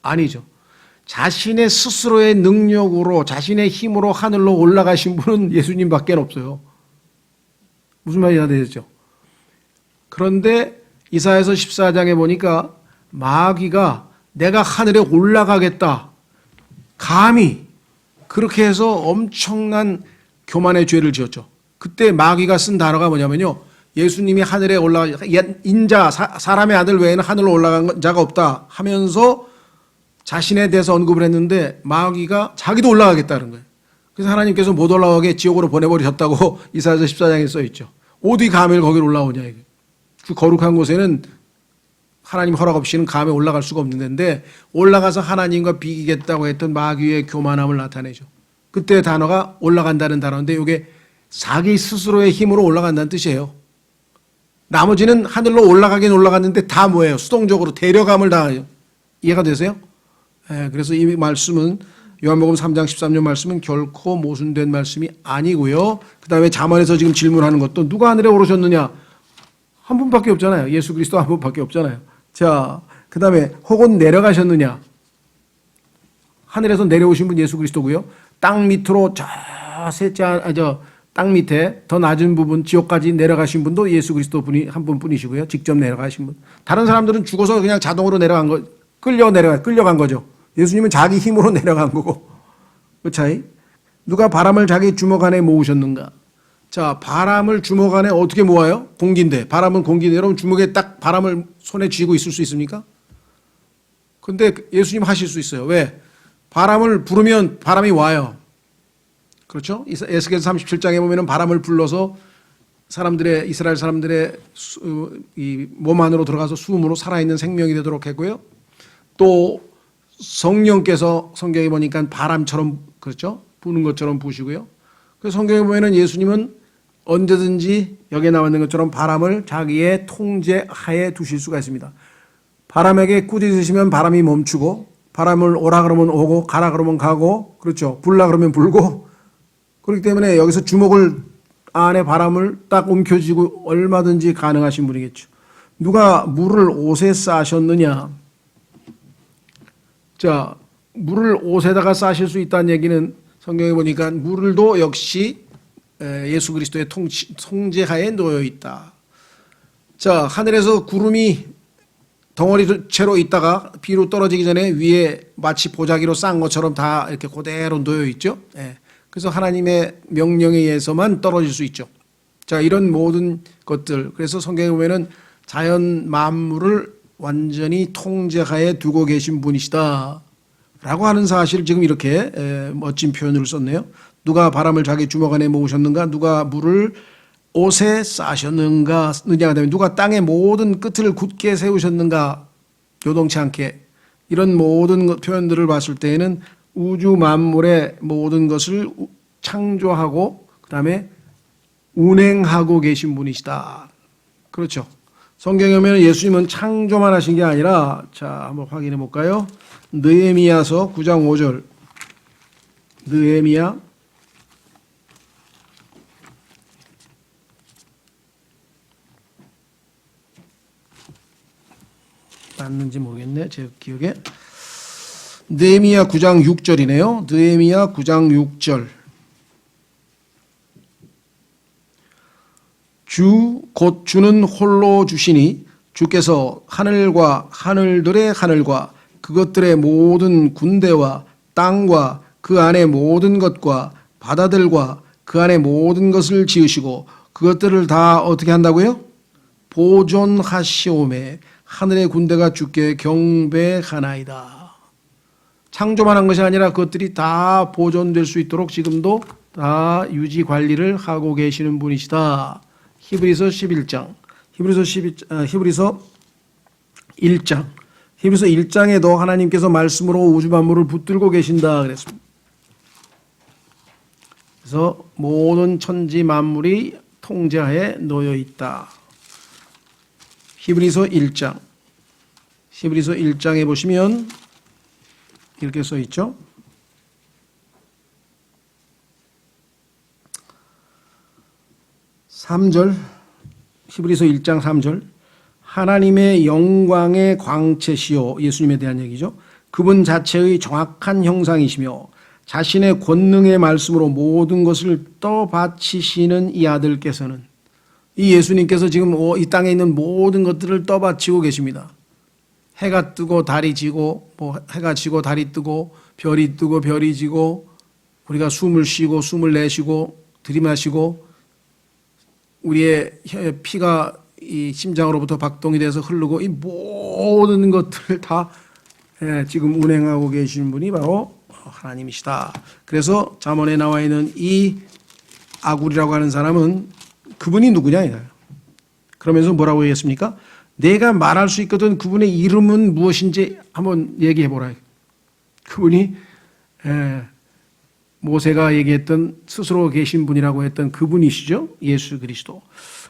아니죠. 자신의 스스로의 능력으로 자신의 힘으로 하늘로 올라가신 분은 예수님밖에 없어요. 무슨 말이 다 되겠죠? 그런데 이사야서 14장에 보니까 마귀가 내가 하늘에 올라가겠다. 감히 그렇게 해서 엄청난 교만의 죄를 지었죠. 그때 마귀가 쓴 단어가 뭐냐면요. 예수님이 하늘에 올라가 인자 사람의 아들 외에는 하늘로 올라간 자가 없다 하면서 자신에 대해서 언급을 했는데 마귀가 자기도 올라가겠다는 거예요. 그래서 하나님께서 못 올라가게 지옥으로 보내버리셨다고 이사야서 14장에 써있죠. 어디 감히 거기로 올라오냐 이게. 그 거룩한 곳에는 하나님 허락 없이는 감에 올라갈 수가 없는 데인데 올라가서 하나님과 비기겠다고 했던 마귀의 교만함을 나타내죠. 그때 단어가 올라간다는 단어인데 이게 자기 스스로의 힘으로 올라간다는 뜻이에요. 나머지는 하늘로 올라가긴 올라갔는데 다 뭐예요? 수동적으로 데려감을 당해요. 이해가 되세요? 예, 그래서 이 말씀은 요한복음 3장 13절 말씀은 결코 모순된 말씀이 아니고요. 그 다음에 잠언에서 지금 질문하는 것도 누가 하늘에 오르셨느냐? 한 분밖에 없잖아요. 예수 그리스도 한 분밖에 없잖아요. 자, 그 다음에 혹은 내려가셨느냐? 하늘에서 내려오신 분 예수 그리스도고요. 땅 밑으로 땅 밑에 더 낮은 부분 지옥까지 내려가신 분도 예수 그리스도 분이 한 분뿐이시고요. 직접 내려가신 분. 다른 사람들은 죽어서 그냥 자동으로 내려간 거, 끌려간 거죠. 예수님은 자기 힘으로 내려간 거고. 그 차이. 누가 바람을 자기 주먹 안에 모으셨는가? 자, 바람을 주먹 안에 어떻게 모아요? 공기인데. 바람은 공기인데. 여러분 주먹에 딱 바람을 손에 쥐고 있을 수 있습니까? 근데 예수님 하실 수 있어요. 왜? 바람을 부르면 바람이 와요. 그렇죠? 에스겔 37장에 보면은 바람을 불러서 이스라엘 사람들의 이 몸 안으로 들어가서 숨으로 살아있는 생명이 되도록 했고요. 또 성령께서 성경에 보니까 바람처럼 그렇죠? 부는 것처럼 부시고요. 그래서 성경에 보면은 예수님은 언제든지 여기에 나와 있는 것처럼 바람을 자기의 통제하에 두실 수가 있습니다. 바람에게 꾸짖으시면 바람이 멈추고 바람을 오라 그러면 오고 가라 그러면 가고 그렇죠. 불라 그러면 불고 그렇기 때문에 여기서 주먹을 안에 바람을 딱 움켜쥐고 얼마든지 가능하신 분이겠죠. 누가 물을 옷에 싸셨느냐? 자, 물을 옷에다가 싸실 수 있다는 얘기는 성경에 보니까 물도 역시 예수 그리스도의 통제하에 놓여 있다. 자, 하늘에서 구름이 덩어리채로 있다가 비로 떨어지기 전에 위에 마치 보자기로 싼 것처럼 다 이렇게 그대로 놓여 있죠. 그래서 하나님의 명령에 의해서만 떨어질 수 있죠. 자, 이런 모든 것들. 그래서 성경에 보면은 자연 만물을 완전히 통제하에 두고 계신 분이시다. 라고 하는 사실을 지금 이렇게 멋진 표현을 썼네요. 누가 바람을 자기 주먹 안에 모으셨는가? 누가 물을 옷에 싸셨는가? 느냐가 되면 누가 땅의 모든 끝을 굳게 세우셨는가? 요동치 않게. 이런 모든 표현들을 봤을 때에는 우주 만물의 모든 것을 창조하고 그다음에 운행하고 계신 분이시다. 그렇죠. 성경에 보면 예수님은 창조만 하신 게 아니라 자, 한번 확인해 볼까요? 느헤미야서 9장 5절. 느헤미야 맞는지 모르겠네. 제 기억에. 느헤미야 9장 6절이네요. 느헤미야 9장 6절. 곧 주는 홀로 주시니 주께서 하늘과 하늘들의 하늘과 그것들의 모든 군대와 땅과 그 안의 모든 것과 바다들과 그 안의 모든 것을 지으시고 그것들을 다 어떻게 한다고요? 보존하시오매 하늘의 군대가 주께 경배하나이다. 창조만 한 것이 아니라 그것들이 다 보존될 수 있도록 지금도 다 유지 관리를 하고 계시는 분이시다. 히브리서 11장. 히브리서 1장. 히브리서 1장에도 하나님께서 말씀으로 우주 만물을 붙들고 계신다 그랬습니다. 그래서 모든 천지 만물이 통제하에 놓여 있다. 히브리서 1장. 히브리서 1장에 보시면 이렇게 써 있죠. 3절, 히브리서 1장 3절. 하나님의 영광의 광채시요, 예수님에 대한 얘기죠. 그분 자체의 정확한 형상이시며 자신의 권능의 말씀으로 모든 것을 떠받치시는 이 아들께서는, 이 예수님께서 지금 이 땅에 있는 모든 것들을 떠받치고 계십니다. 해가 뜨고 달이 지고, 해가 지고 달이 뜨고, 별이 뜨고 별이 지고, 우리가 숨을 쉬고 숨을 내쉬고 들이마시고, 우리의 피가 이 심장으로부터 박동이 돼서 흐르고, 이 모든 것들을 다 지금 운행하고 계시는 분이 바로 하나님이시다. 그래서 잠언에 나와 있는 이 아굴이라고 하는 사람은 그분이 누구냐 이거예요. 그러면서 뭐라고 얘기했습니까? 내가 말할 수 있거든 그분의 이름은 무엇인지 한번 얘기해 보라. 그분이 모세가 얘기했던 스스로 계신 분이라고 했던 그분이시죠. 예수 그리스도.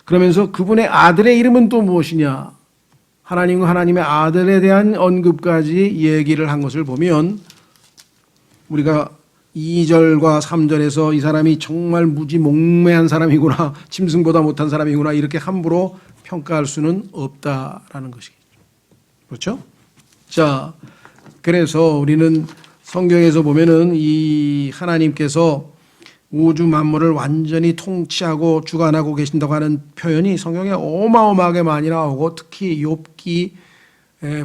그러면서 그분의 아들의 이름은 또 무엇이냐. 하나님과 하나님의 아들에 대한 언급까지 얘기를 한 것을 보면 우리가 2절과 3절에서 이 사람이 정말 무지몽매한 사람이구나, 짐승보다 못한 사람이구나, 이렇게 함부로 평가할 수는 없다라는 것이겠죠. 그렇죠? 자, 그래서 우리는 성경에서 보면은 이 하나님께서 우주 만물을 완전히 통치하고 주관하고 계신다고 하는 표현이 성경에 어마어마하게 많이 나오고, 특히 욥기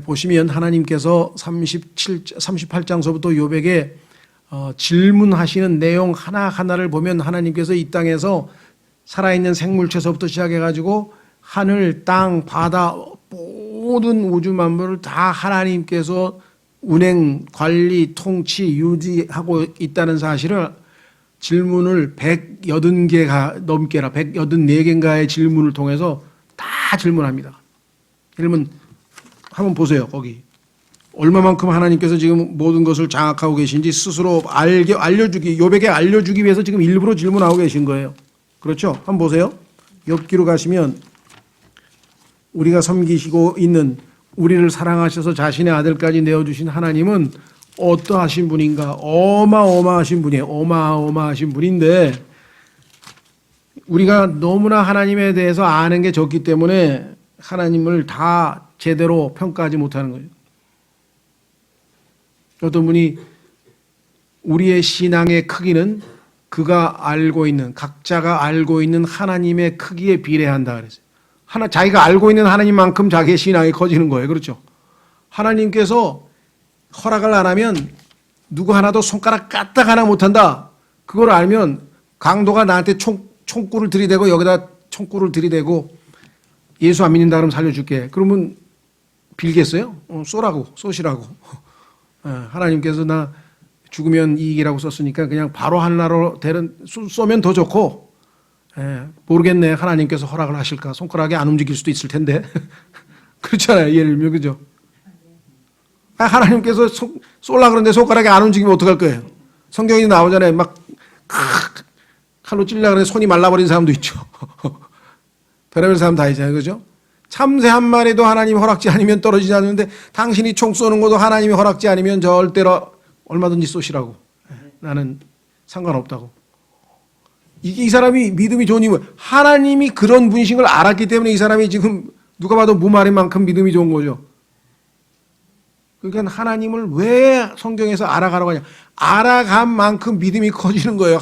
보시면 하나님께서 38장서부터 욥에게 질문하시는 내용 하나하나를 보면 하나님께서 이 땅에서 살아있는 생물체서부터 시작해가지고 하늘, 땅, 바다 모든 우주 만물을 다 하나님께서 운행, 관리, 통치, 유지하고 있다는 사실을 질문을 180개가 넘게라 184개인가의 질문을 통해서 다 질문합니다. 그러면 한번 보세요. 거기 얼마만큼 하나님께서 지금 모든 것을 장악하고 계신지 스스로 알려주기, 욥에게 알려주기 위해서 지금 일부러 질문하고 계신 거예요. 그렇죠? 한번 보세요. 욥기로 가시면 우리가 섬기시고 있는, 우리를 사랑하셔서 자신의 아들까지 내어주신 하나님은 어떠하신 분인가? 어마어마하신 분이에요. 어마어마하신 분인데 우리가 너무나 하나님에 대해서 아는 게 적기 때문에 하나님을 다 제대로 평가하지 못하는 거예요. 어떤 분이 우리의 신앙의 크기는 그가 알고 있는, 각자가 알고 있는 하나님의 크기에 비례한다 그랬어요. 자기가 알고 있는 하나님만큼 자기의 신앙이 커지는 거예요. 그렇죠? 하나님께서 허락을 안 하면 누구 하나도 손가락 까딱 하나 못한다. 그걸 알면 강도가 나한테 총구를 들이대고, 여기다 총구를 들이대고 예수 안 믿는다 그러면 살려줄게. 그러면 빌겠어요? 쏘시라고. 하나님께서 나 죽으면 이익이라고 썼으니까 그냥 바로 하늘나라로 쏘면 더 좋고, 모르겠네. 하나님께서 허락을 하실까? 손가락이 안 움직일 수도 있을 텐데. 그렇잖아요. 예를 들면, 그죠? 하나님께서 쏠라 그러는데 손가락이 안 움직이면 어떡할 거예요? 성경에 나오잖아요. 막 칼로 찔려고 그러는데 손이 말라버린 사람도 있죠. 별의별 사람 다 있잖아요. 그죠? 참새 한 마리도 하나님이 허락지 아니면 떨어지지 않는데 당신이 총 쏘는 것도 하나님이 허락지 아니면 절대로 얼마든지 쏘시라고. 나는 상관없다고. 이 사람이 믿음이 좋은 이유, 하나님이 그런 분이신 걸 알았기 때문에 이 사람이 지금 누가 봐도 무말인 만큼 믿음이 좋은 거죠. 그러니까 하나님을 왜 성경에서 알아가라고 하냐. 알아간 만큼 믿음이 커지는 거예요.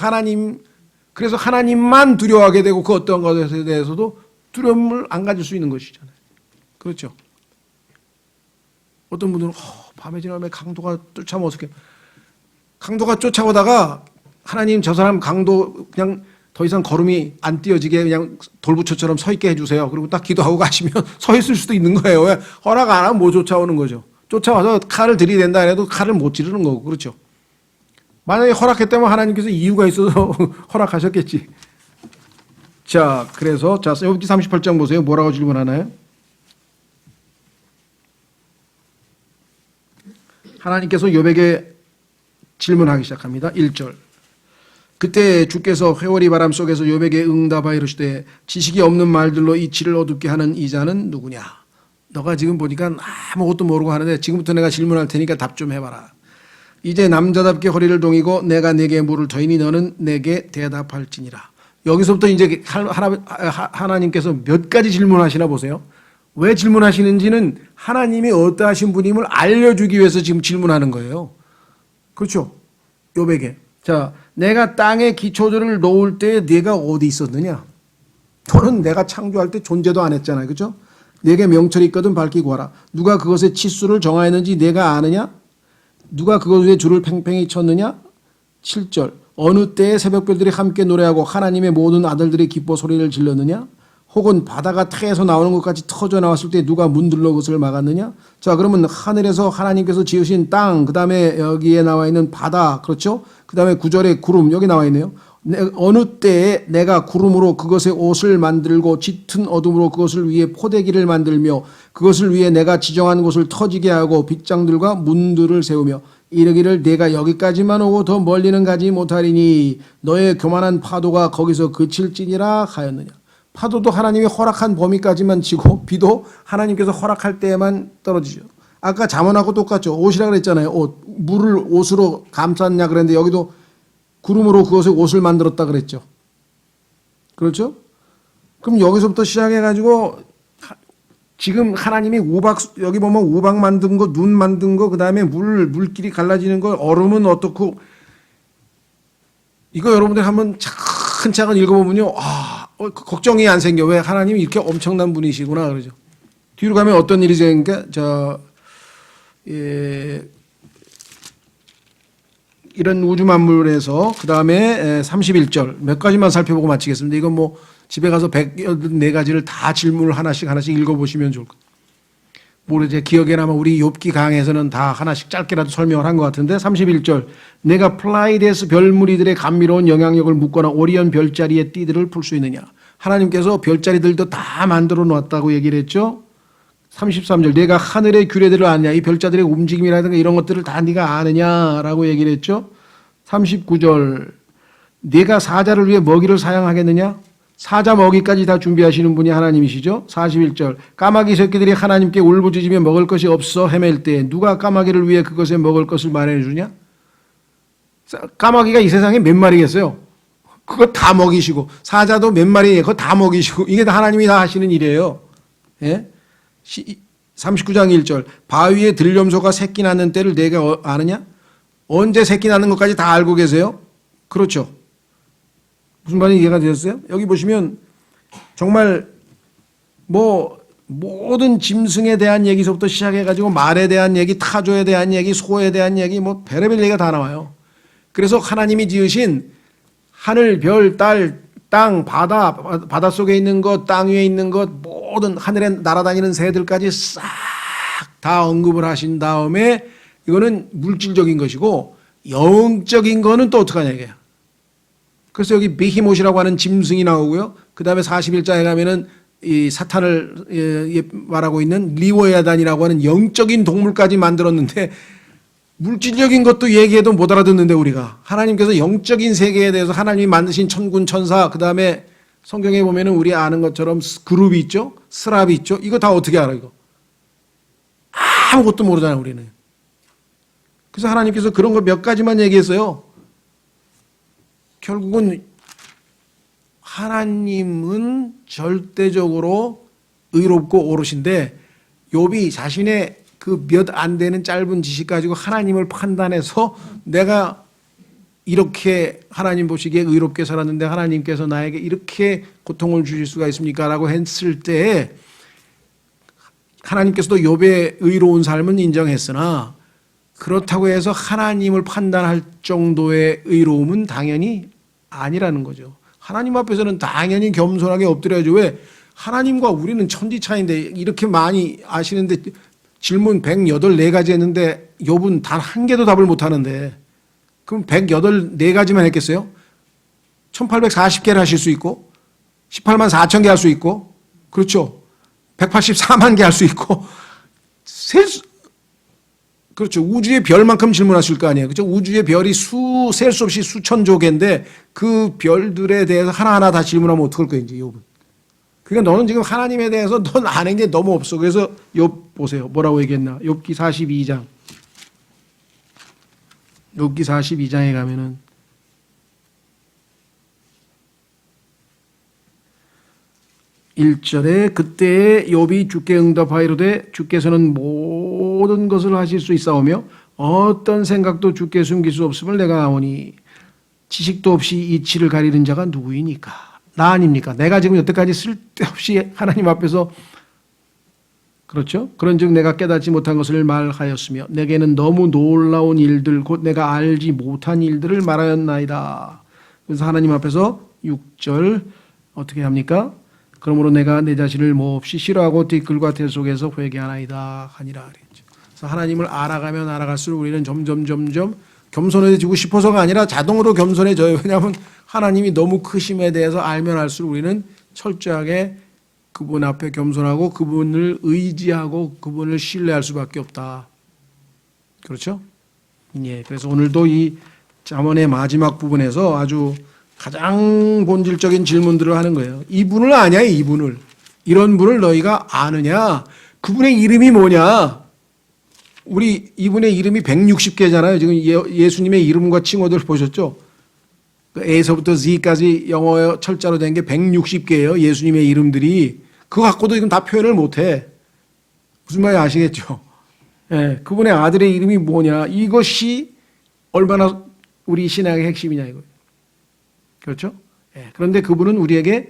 그래서 하나님만 두려워하게 되고 그 어떤 것에 대해서도 두려움을 안 가질 수 있는 것이잖아요. 그렇죠? 어떤 분들은 밤에 지나면 강도가 쫓아오면 어떡해. 강도가 쫓아오다가 하나님 저 사람 강도 그냥 더 이상 걸음이 안 띄어지게 그냥 돌부처처럼 서 있게 해주세요. 그리고 딱 기도하고 가시면 서 있을 수도 있는 거예요. 왜? 허락 안 하면 못 쫓아오는 거죠. 쫓아와서 칼을 들이댄다 해도 칼을 못 지르는 거고. 그렇죠? 만약에 허락했다면 하나님께서 이유가 있어서 허락하셨겠지. 자, 그래서 욥기 38장 보세요. 뭐라고 질문하나요? 하나님께서 욥에게 질문하기 시작합니다. 1절. 그때 주께서 회오리 바람 속에서 욥에게 응답하여 이르시되 지식이 없는 말들로 이치를 어둡게 하는 이자는 누구냐? 너가 지금 보니까 아무것도 모르고 하는데 지금부터 내가 질문할 테니까 답 좀 해봐라. 이제 남자답게 허리를 동이고 내가 내게 물을 터이니 너는 내게 대답할지니라. 여기서부터 이제 하나님께서 몇 가지 질문하시나 보세요. 왜 질문하시는지는 하나님이 어떠하신 분임을 알려주기 위해서 지금 질문하는 거예요. 그렇죠? 욥에게. 자, 내가 땅에 기초들을 놓을 때 네가 어디 있었느냐? 너는 내가 창조할 때 존재도 안 했잖아요. 그렇죠? 내게 명철이 있거든 밝히 구하라. 누가 그것의 치수를 정하였는지 내가 아느냐? 누가 그것에 줄을 팽팽히 쳤느냐? 7절. 어느 때에 새벽별들이 함께 노래하고 하나님의 모든 아들들이 기뻐 소리를 질렀느냐? 혹은 바다가 태에서 나오는 것까지 터져 나왔을 때 누가 문들러 그것을 막았느냐? 자, 그러면 하늘에서 하나님께서 지으신 땅, 그 다음에 여기에 나와 있는 바다, 그렇죠? 그 다음에 9절에 구름, 여기 나와 있네요. 어느 때에 내가 구름으로 그것의 옷을 만들고 짙은 어둠으로 그것을 위해 포대기를 만들며 그것을 위해 내가 지정한 곳을 터지게 하고 빗장들과 문들을 세우며 이르기를 내가 여기까지만 오고 더 멀리는 가지 못하리니 너의 교만한 파도가 거기서 그칠지니라 하였느냐. 파도도 하나님이 허락한 범위까지만 치고 비도 하나님께서 허락할 때에만 떨어지죠. 아까 잠언하고 똑같죠. 옷이라 그랬잖아요. 옷. 물을 옷으로 감쌌냐 그랬는데 여기도 구름으로 그것의 옷을 만들었다 그랬죠. 그렇죠? 그럼 여기서부터 시작해가지고 지금 하나님이 우박, 여기 보면 우박 만든 거, 눈 만든 거, 그 다음에 물길이 갈라지는 거, 얼음은 어떻고, 이거 여러분들 한번 차근차근 읽어보면요. 걱정이 안 생겨. 왜 하나님이 이렇게 엄청난 분이시구나. 그러죠. 뒤로 가면 어떤 일이 생기니까, 이런 우주 만물에서 그 다음에 31절 몇 가지만 살펴보고 마치겠습니다. 이건 뭐 집에 가서 104가지를 다 질문을 하나씩 읽어보시면 좋을 것 같아요. 모르제 기억에 남아 우리 욥기 강에서는 다 하나씩 짧게라도 설명을 한 것 같은데 31절 내가 플라이데스 별무리들의 감미로운 영향력을 묻거나 오리온 별자리의 띠들을 풀 수 있느냐. 하나님께서 별자리들도 다 만들어 놨다고 얘기를 했죠. 33절 내가 하늘의 규례들을 아느냐. 이 별자들의 움직임이라든가 이런 것들을 다 네가 아느냐라고 얘기를 했죠. 39절 네가 사자를 위해 먹이를 사양하겠느냐. 사자 먹이까지 다 준비하시는 분이 하나님이시죠. 41절 까마귀 새끼들이 하나님께 울부짖으며 먹을 것이 없어 헤맬 때 누가 까마귀를 위해 그것에 먹을 것을 마련해 주냐. 까마귀가 이 세상에 몇 마리겠어요. 그거 다 먹이시고 사자도 몇 마리예요. 그거 다 먹이시고 이게 다 하나님이 다 하시는 일이에요. 예? 39장 1절 바위에 들염소가 새끼 낳는 때를 내가 아느냐? 언제 새끼 낳는 것까지 다 알고 계세요? 그렇죠. 무슨 말인지 이해가 되셨어요? 여기 보시면 정말 뭐 모든 짐승에 대한 얘기서부터 시작해가지고 말에 대한 얘기, 타조에 대한 얘기, 소에 대한 얘기 뭐 별의별 얘기가 다 나와요. 그래서 하나님이 지으신 하늘, 별, 달, 땅, 바다 속에 있는 것, 땅 위에 있는 것, 모든 하늘에 날아다니는 새들까지 싹 다 언급을 하신 다음에 이거는 물질적인 것이고 영적인 거는 또 어떡하냐 이게요. 그래서 여기 베히못이라고 하는 짐승이 나오고요. 그 다음에 41장에 가면은 이 사탄을 말하고 있는 리워야단이라고 하는 영적인 동물까지 만들었는데 물질적인 것도 얘기해도 못 알아듣는데 우리가 하나님께서 영적인 세계에 대해서 하나님이 만드신 천군 천사 그 다음에 성경에 보면은 우리 아는 것처럼 그룹이 있죠. 스랍이 있죠. 이거 다 어떻게 알아 이거. 아무것도 모르잖아요 우리는. 그래서 하나님께서 그런 거 몇 가지만 얘기했어요. 결국은 하나님은 절대적으로 의롭고 오르신데 욥이 자신의 그 몇 안 되는 짧은 지식 가지고 하나님을 판단해서 내가 이렇게 하나님 보시기에 의롭게 살았는데 하나님께서 나에게 이렇게 고통을 주실 수가 있습니까? 라고 했을 때 하나님께서도 욥의 의로운 삶은 인정했으나 그렇다고 해서 하나님을 판단할 정도의 의로움은 당연히 아니라는 거죠. 하나님 앞에서는 당연히 겸손하게 엎드려야죠. 왜? 하나님과 우리는 천지 차이인데 이렇게 많이 아시는데 질문 184가지 했는데 욥은 단 한 개도 답을 못 하는데 그럼 184가지만 했겠어요? 1840개를 하실 수 있고 18만 4천 개 할 수 있고 그렇죠. 184만 개 할 수 있고 그렇죠. 우주의 별만큼 질문하실 거 아니에요. 그렇죠. 우주의 별이 셀 수 없이 수천조 개인데 그 별들에 대해서 하나하나 다 질문하면 어떡할 거예요, 이제 욥은. 그러니까 너는 지금 하나님에 대해서 넌 아는 게 너무 없어. 그래서 욥 보세요. 뭐라고 얘기했나? 욥기 42장. 욥기 42장에 가면은 1절에 그때에 욥이 주께 응답하이로되 주께서는 모든 것을 하실 수 있사오며 어떤 생각도 주께 숨길 수 없음을 내가 아오니 지식도 없이 이치를 가리는 자가 누구이니까? 나 아닙니까? 내가 지금 여태까지 쓸데없이 하나님 앞에서 그렇죠? 그런즉 내가 깨닫지 못한 것을 말하였으며 내게는 너무 놀라운 일들 곧 내가 알지 못한 일들을 말하였나이다. 그래서 하나님 앞에서 6절 어떻게 합니까? 그러므로 내가 내 자신을 몹시 싫어하고 뒷글과 대 속에서 회개하나이다 하니라 그랬죠. 그래서 하나님을 알아가면 알아갈수록 우리는 점점 겸손해지고 싶어서가 아니라 자동으로 겸손해져요. 왜냐하면 하나님이 너무 크심에 대해서 알면 알수록 우리는 철저하게 그분 앞에 겸손하고 그분을 의지하고 그분을 신뢰할 수밖에 없다. 그렇죠? 예. 그래서 오늘도 이 잠언의 마지막 부분에서 아주 가장 본질적인 질문들을 하는 거예요. 이분을 아냐, 이분을. 이런 분을 너희가 아느냐? 그분의 이름이 뭐냐? 우리 이분의 이름이 160개잖아요. 지금 예수님의 이름과 칭호들 보셨죠? A서부터 Z까지 영어 철자로 된 게 160개예요. 예수님의 이름들이. 그거 갖고도 지금 다 표현을 못해. 무슨 말인지 아시겠죠? 예, 그분의 아들의 이름이 뭐냐? 이것이 얼마나 우리 신앙의 핵심이냐 이거예요. 그렇죠? 예, 그런데 그분은 우리에게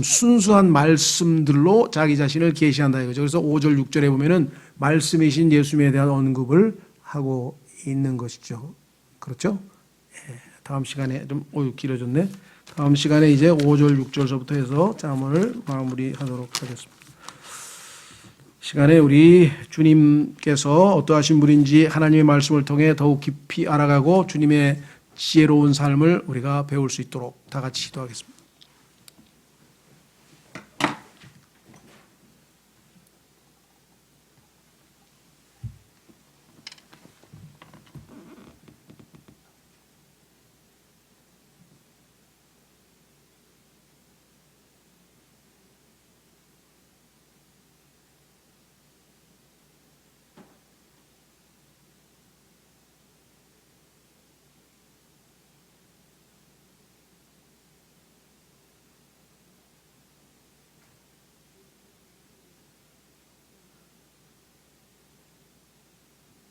순수한 말씀들로 자기 자신을 계시한다 이거죠. 그래서 5절, 6절에 보면은 말씀이신 예수님에 대한 언급을 하고 있는 것이죠. 그렇죠? 예, 다음 시간에 길어졌네. 다음 시간에 이제 5절, 6절서부터 해서 잠언을 마무리하도록 하겠습니다. 시간에 우리 주님께서 어떠하신 분인지 하나님의 말씀을 통해 더욱 깊이 알아가고 주님의 지혜로운 삶을 우리가 배울 수 있도록 다 같이 기도하겠습니다.